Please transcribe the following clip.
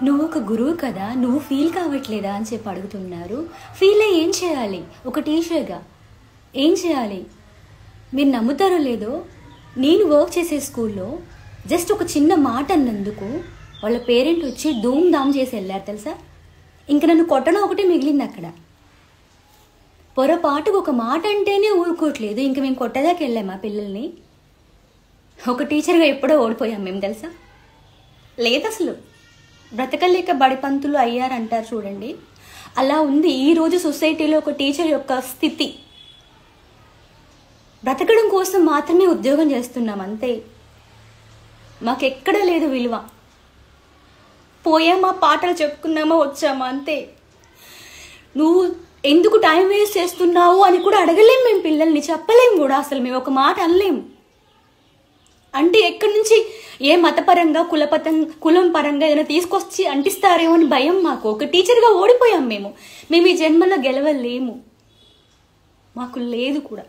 నువ్వు ఒక గురువు కదా, నువ్వు ఫీల్ కావట్లేదా అని చెప్పి అడుగుతున్నారు. ఫీల్ అయ్యి ఏం చేయాలి? ఒక టీచర్గా ఏం చేయాలి? మీరు నమ్ముతారో లేదో, నేను వర్క్ చేసే స్కూల్లో జస్ట్ ఒక చిన్న మాట అన్నందుకు వాళ్ళ పేరెంట్ వచ్చి ధూమ్ ధామ్ చేసి వెళ్ళారు తెలుసా. ఇంక నన్ను కొట్టడం ఒకటే మిగిలింది అక్కడ. పొరపాటుకు ఒక మాట అంటేనే ఊరుకోవట్లేదు, ఇంక మేము కొట్టదాకా వెళ్ళామా పిల్లల్ని? ఒక టీచర్గా ఎప్పుడో ఓడిపోయాం మేము తెలుసా. లేదు అసలు, బ్రతకలేక బడిపంతులు అయ్యారంటారు చూడండి, అలా ఉంది ఈరోజు సొసైటీలో ఒక టీచర్ యొక్క స్థితి. బ్రతకడం కోసం మాత్రమే ఉద్యోగం చేస్తున్నాం అంతే, మాకెక్కడ లేదు విలువ. పోయామా, పాటలు చెప్పుకున్నామా, వచ్చామా అంతే. నువ్వు ఎందుకు టైం వేస్ట్ చేస్తున్నావు అని కూడా అడగలేం మేము పిల్లల్ని, చెప్పలేం కూడా, అసలు మేము ఒక మాట అనలేం. అంటే ఎక్కడి నుంచి ఏ మతపరంగా కులం పరంగా ఏదైనా తీసుకొచ్చి అంటిస్తారేమో అని భయం మాకు. ఒక టీచర్గా ఓడిపోయాం మేము ఈ జన్మలో గెలవలేము, మాకు లేదు కూడా.